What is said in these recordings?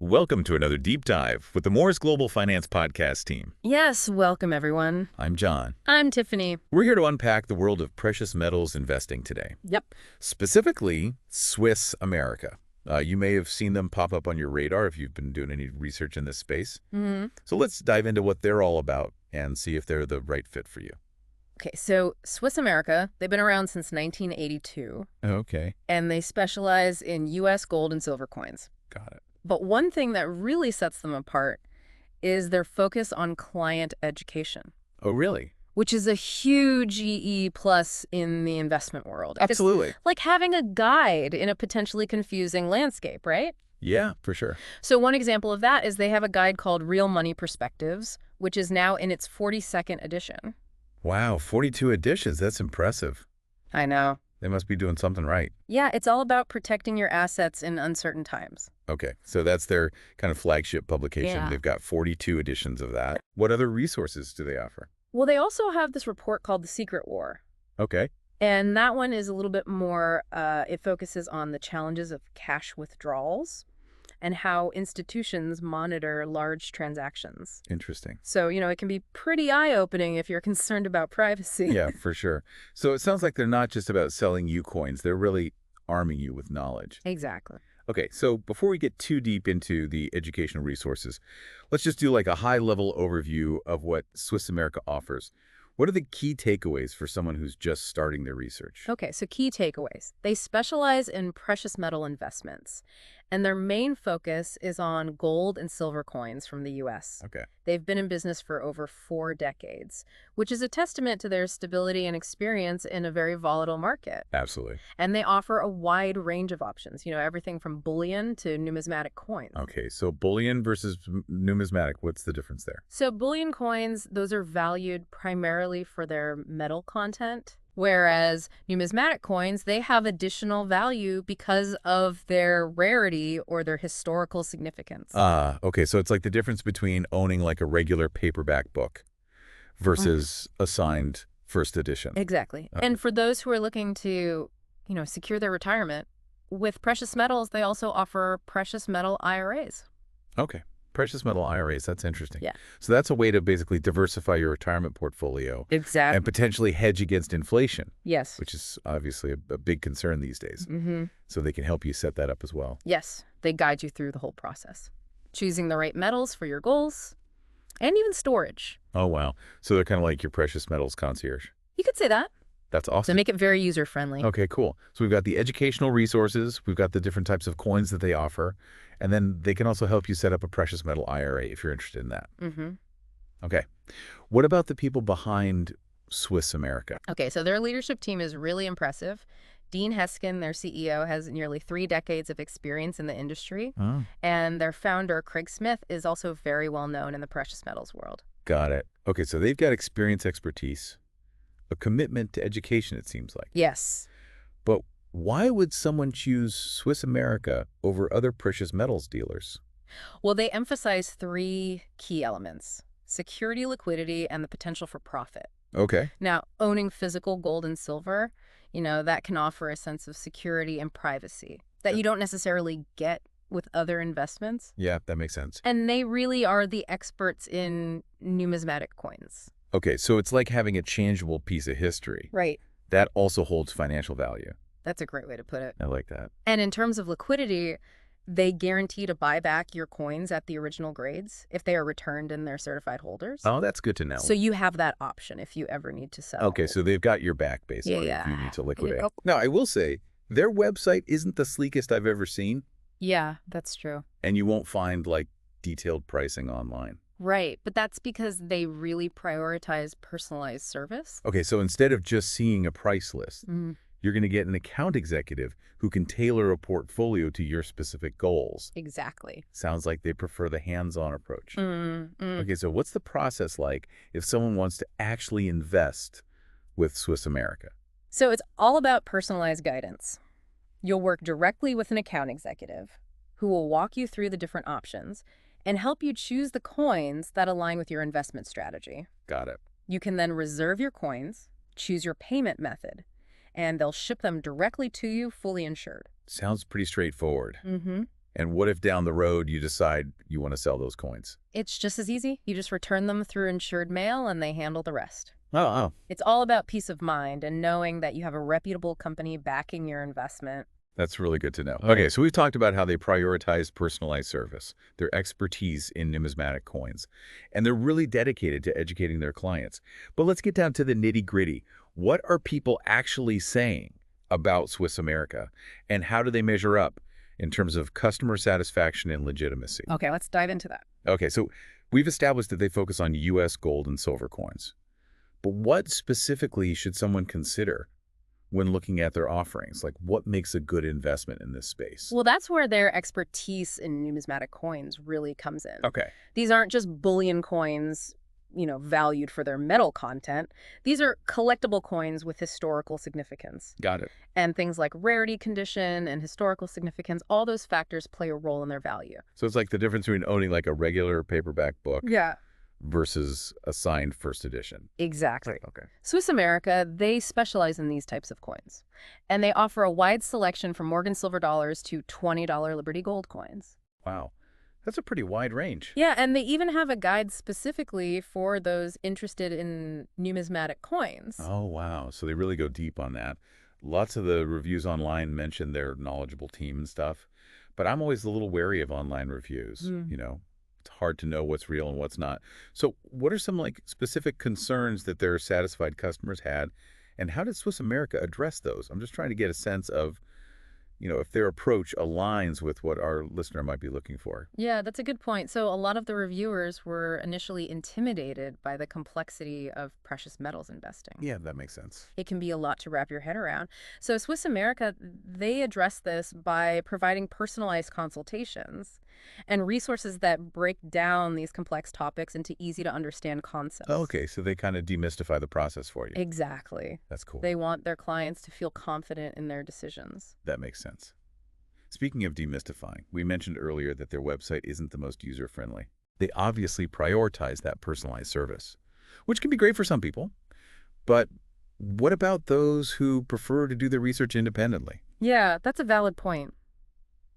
Welcome to another deep dive with the Moore's Global Finance Podcast team. Yes, welcome everyone. I'm John. I'm Tiffany. We're here to unpack the world of precious metals investing today. Yep. Specifically, Swiss America. You may have seen them pop up on your radar if you've been doing any research in this space. So let's dive into what they're all about and see if they're the right fit for you. Okay, so Swiss America, they've been around since 1982. Okay. And they specialize in U.S. gold and silver coins. Got it. But one thing that really sets them apart is their focus on client education. Oh, really? Which is a huge EE plus in the investment world. Absolutely. It's like having a guide in a potentially confusing landscape, right? Yeah, for sure. So one example of that is they have a guide called Real Money Perspectives, which is now in its 42nd edition. Wow, 42 editions. That's impressive. I know. They must be doing something right. Yeah, it's all about protecting your assets in uncertain times. Okay, so that's their kind of flagship publication. Yeah. They've got 42 editions of that. What other resources do they offer? Well, they also have this report called The Secret War. Okay. And that one is a little bit more, it focuses on the challenges of cash withdrawals and how institutions monitor large transactions. Interesting. So, it can be pretty eye-opening if you're concerned about privacy. Yeah, for sure. So it sounds like they're not just about selling you coins. They're really arming you with knowledge. Exactly. Okay, so before we get too deep into the educational resources, let's just do like a high-level overview of what Swiss America offers. What are the key takeaways for someone who's just starting their research? Okay, so key takeaways. They specialize in precious metal investments, and their main focus is on gold and silver coins from the U.S. Okay. They've been in business for over 4 decades, which is a testament to their stability and experience in a very volatile market. Absolutely. And they offer a wide range of options, everything from bullion to numismatic coins. Okay, so bullion versus numismatic, what's the difference there? So bullion coins, those are valued primarily for their metal content, whereas numismatic coins, they have additional value because of their rarity or their historical significance. Okay, so it's like the difference between owning like a regular paperback book versus a signed first edition. Exactly. Okay. And for those who are looking to, secure their retirement, with precious metals, they also offer precious metal IRAs. Okay. Precious metal IRAs, that's interesting. Yeah. So that's a way to basically diversify your retirement portfolio Exactly. and potentially hedge against inflation, Yes. which is obviously a big concern these days. Mm-hmm. So they can help you set that up as well. Yes. They guide you through the whole process. Choosing the right metals for your goals and even storage. Oh, wow. So they're kind of like your precious metals concierge. You could say that. That's To awesome. make it very user-friendly. Okay, cool. So we've got the educational resources, we've got the different types of coins that they offer, and then they can also help you set up a precious metal IRA if you're interested in that. Mm-hmm. Okay. What about the people behind Swiss America? Okay, so their leadership team is really impressive. Dean Heskin, their CEO, has nearly 3 decades of experience in the industry. Oh, And their founder, Craig Smith, is also very well known in the precious metals world. got it. Okay, so they've got experience, expertise, a commitment to education, it seems like. Yes. But why would someone choose Swiss America over other precious metals dealers? Well, they emphasize 3 key elements: security, liquidity, and the potential for profit. Okay. Now, owning physical gold and silver, that can offer a sense of security and privacy that you don't necessarily get with other investments. Yeah, that makes sense. And they really are the experts in numismatic coins. Okay, so it's like having a changeable piece of history. Right. That also holds financial value. That's a great way to put it. I like that. And in terms of liquidity, they guarantee to buy back your coins at the original grades if they are returned and they're certified holders. Oh, that's good to know. So you have that option if you ever need to sell. Okay, so they've got your back, basically, if you Yeah. need to liquidate. Yep. Now, I will say, their website isn't the sleekest I've ever seen, Yeah, that's true. and you won't find, like, detailed pricing online. Right, but that's because they really prioritize personalized service. Okay, so instead of just seeing a price list, Mm, you're going to get an account executive who can tailor a portfolio to your specific goals. exactly. Sounds like they prefer the hands-on approach. Mm. Okay, so what's the process like if someone wants to actually invest with Swiss America? So it's all about personalized guidance. You'll work directly with an account executive who will walk you through the different options and help you choose the coins that align with your investment strategy. Got it. You can then reserve your coins, choose your payment method, and they'll ship them directly to you fully insured. Sounds pretty straightforward. Mm-hmm. And what if down the road you decide you want to sell those coins? It's just as easy. You just return them through insured mail and they handle the rest. Oh, oh. It's all about peace of mind and knowing that you have a reputable company backing your investment. That's really good to know. Okay, so we've talked about how they prioritize personalized service, their expertise in numismatic coins, and they're really dedicated to educating their clients. But let's get down to the nitty-gritty. What are people actually saying about Swiss America, and how do they measure up in terms of customer satisfaction and legitimacy? Okay, let's dive into that. Okay, so we've established that they focus on U.S. gold and silver coins. But what specifically should someone consider when looking at their offerings? Like, what makes a good investment in this space? Well, that's where their expertise in numismatic coins really comes in. Okay. These aren't just bullion coins, valued for their metal content. These are collectible coins with historical significance. Got it. And things like rarity condition and historical significance, all those factors play a role in their value. So it's like the difference between owning like a regular paperback book Yeah. versus a signed first edition. Exactly. Okay. Swiss America, they specialize in these types of coins. And they offer a wide selection from Morgan silver dollars to $20 Liberty gold coins. Wow. That's a pretty wide range. Yeah, and they even have a guide specifically for those interested in numismatic coins. Oh, wow. So they really go deep on that. Lots of the reviews online mention their knowledgeable team and stuff. But I'm always a little wary of online reviews. It's hard to know what's real and what's not. So what are some like specific concerns that their satisfied customers had, and how did Swiss America address those? I'm just trying to get a sense of, if their approach aligns with what our listener might be looking for. Yeah, that's a good point. So a lot of the reviewers were initially intimidated by the complexity of precious metals investing. Yeah, that makes sense. It can be a lot to wrap your head around. So Swiss America, they address this by providing personalized consultations and resources that break down these complex topics into easy to understand concepts. Okay, so they kind of demystify the process for you. Exactly. That's cool. They want their clients to feel confident in their decisions. That makes sense. Speaking of demystifying, we mentioned earlier that their website isn't the most user-friendly. They obviously prioritize that personalized service, which can be great for some people. But what about those who prefer to do their research independently? Yeah, that's a valid point.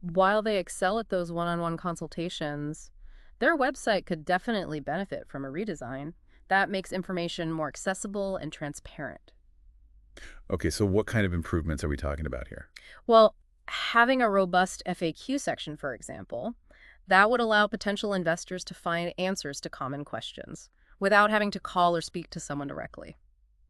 While they excel at those one-on-one consultations, their website could definitely benefit from a redesign that makes information more accessible and transparent. Okay, so what kind of improvements are we talking about here? Well, having a robust FAQ section, for example, that would allow potential investors to find answers to common questions without having to call or speak to someone directly.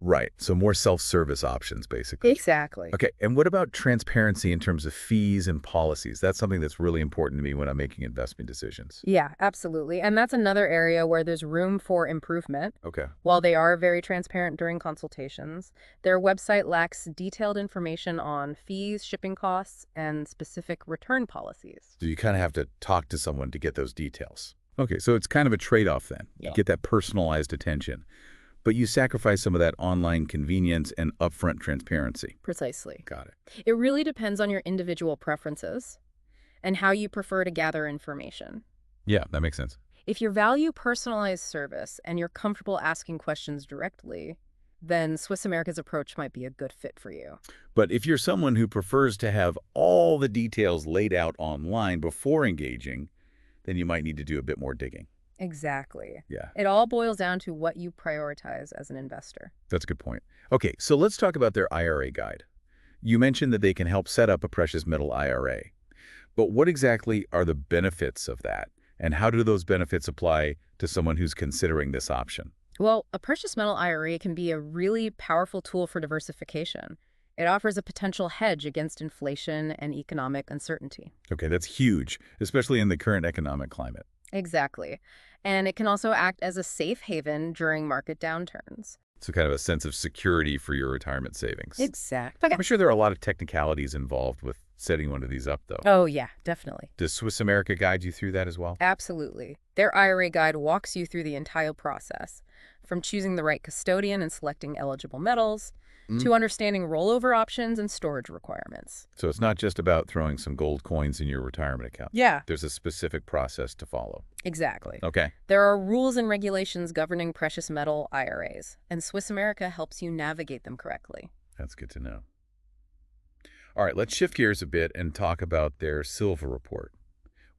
Right, so more self-service options, basically. Exactly. Okay, and what about transparency in terms of fees and policies? That's something that's really important to me when I'm making investment decisions. Yeah, absolutely. And that's another area where there's room for improvement. Okay. While they are very transparent during consultations, their website lacks detailed information on fees, shipping costs, and specific return policies. So you kind of have to talk to someone to get those details. Okay, so it's kind of a trade-off then. Yeah. You get that personalized attention, but you sacrifice some of that online convenience and upfront transparency. Precisely. Got it. It really depends on your individual preferences and how you prefer to gather information. Yeah, that makes sense. If you value personalized service and you're comfortable asking questions directly, then Swiss America's approach might be a good fit for you. But if you're someone who prefers to have all the details laid out online before engaging, then you might need to do a bit more digging. Exactly. Yeah, It all boils down to what you prioritize as an investor. that's a good point. Okay, so let's talk about their IRA guide. You mentioned that they can help set up a precious metal IRA. But what exactly are the benefits of that? And how do those benefits apply to someone who's considering this option? Well, a precious metal IRA can be a really powerful tool for diversification. It offers a potential hedge against inflation and economic uncertainty. Okay, that's huge, especially in the current economic climate. Exactly. And it can also act as a safe haven during market downturns. So kind of a sense of security for your retirement savings. Exactly. I'm sure there are a lot of technicalities involved with setting one of these up, though. Oh, yeah, definitely. Does Swiss America guide you through that as well? Absolutely. Their IRA guide walks you through the entire process, from choosing the right custodian and selecting eligible metals, to understanding rollover options and storage requirements. So it's not just about throwing some gold coins in your retirement account. Yeah. There's a specific process to follow. Exactly. Okay. There are rules and regulations governing precious metal IRAs, and Swiss America helps you navigate them correctly. That's good to know. All right, let's shift gears a bit and talk about their silver report.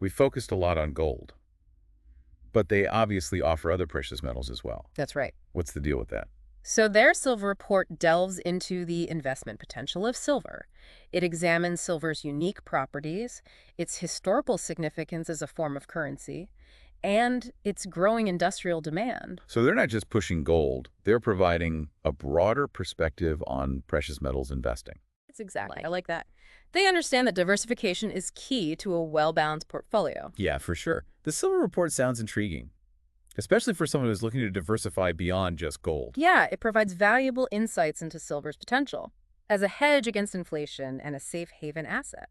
We focused a lot on gold, but they obviously offer other precious metals as well. That's right. What's the deal with that? So their silver report delves into the investment potential of silver. It examines silver's unique properties, its historical significance as a form of currency, and its growing industrial demand. So they're not just pushing gold, they're providing a broader perspective on precious metals investing. That's exactly. I like that. They understand that diversification is key to a well-balanced portfolio. Yeah, for sure. The silver report sounds intriguing, especially for someone who's looking to diversify beyond just gold. Yeah, it provides valuable insights into silver's potential as a hedge against inflation and a safe haven asset.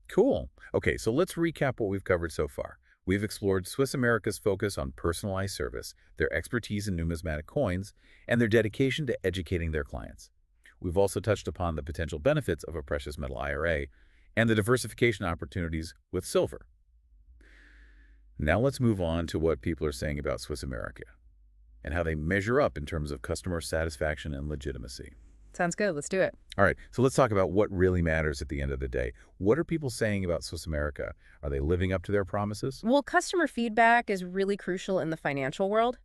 Cool. Okay, so let's recap what we've covered so far. We've explored Swiss America's focus on personalized service, their expertise in numismatic coins, and their dedication to educating their clients. We've also touched upon the potential benefits of a precious metal IRA and the diversification opportunities with silver. Now let's move on to what people are saying about Swiss America and how they measure up in terms of customer satisfaction and legitimacy. Sounds good. Let's do it. All right, so let's talk about what really matters at the end of the day. What are people saying about Swiss America? Are they living up to their promises? Well, customer feedback is really crucial in the financial world,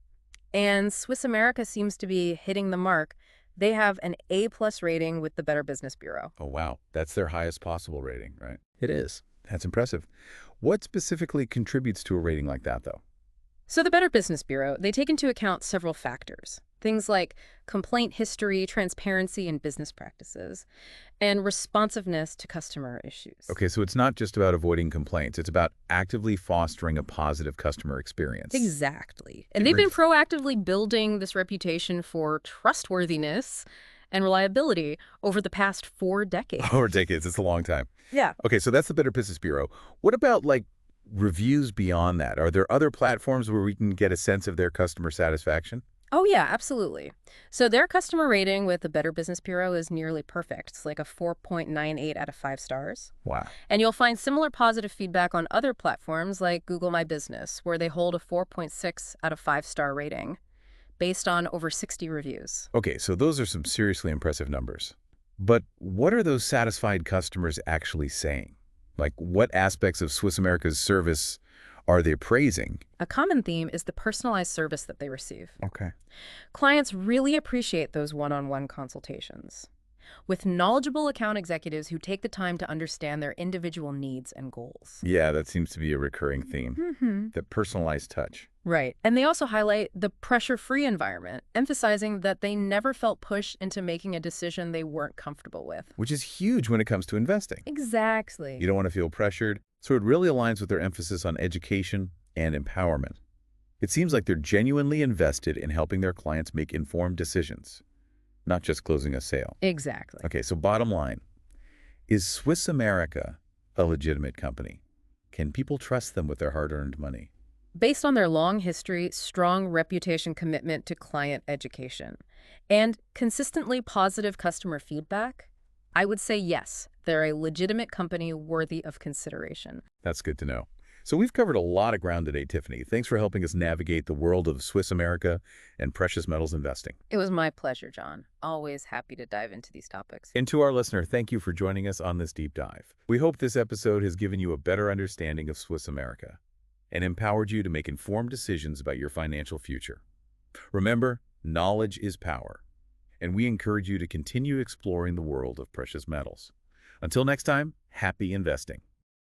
and Swiss America seems to be hitting the mark. They have an A+ rating with the Better Business Bureau. Oh, wow. That's their highest possible rating, right? It is. That's impressive. What specifically contributes to a rating like that, though? So the Better Business Bureau, they take into account several factors. Things like complaint history, transparency in business practices, and responsiveness to customer issues. Okay, so it's not just about avoiding complaints. It's about actively fostering a positive customer experience. Exactly. And they've been proactively building this reputation for trustworthiness and reliability over the past 4 decades. Over decades. It's a long time. Yeah. Okay, so that's the Better Business Bureau. What about, like, reviews beyond that? Are there other platforms where we can get a sense of their customer satisfaction? Oh, yeah, absolutely. So their customer rating with the Better Business Bureau is nearly perfect. It's like a 4.98 out of 5 stars. Wow. And you'll find similar positive feedback on other platforms like Google My Business, where they hold a 4.6 out of 5-star rating based on over 60 reviews. Okay, so those are some seriously impressive numbers. But what are those satisfied customers actually saying? Like, what aspects of Swiss America's service are they praising? A common theme is the personalized service that they receive. Okay. Clients really appreciate those one-on-one consultations with knowledgeable account executives who take the time to understand their individual needs and goals. Yeah, that seems to be a recurring theme. The personalized touch. Right. And they also highlight the pressure-free environment, emphasizing that they never felt pushed into making a decision they weren't comfortable with. Which is huge when it comes to investing. Exactly. You don't want to feel pressured, so it really aligns with their emphasis on education and empowerment. It seems like they're genuinely invested in helping their clients make informed decisions, not just closing a sale. Exactly. Okay, so bottom line, is Swiss America a legitimate company? Can people trust them with their hard-earned money? Based on their long history, strong reputation, commitment to client education, and consistently positive customer feedback, I would say yes, they're a legitimate company worthy of consideration. That's good to know. So we've covered a lot of ground today, Tiffany. Thanks for helping us navigate the world of Swiss America and precious metals investing. It was my pleasure, John. Always happy to dive into these topics. And to our listener, thank you for joining us on this deep dive. We hope this episode has given you a better understanding of Swiss America and empowered you to make informed decisions about your financial future. Remember, knowledge is power, and we encourage you to continue exploring the world of precious metals. Until next time, happy investing.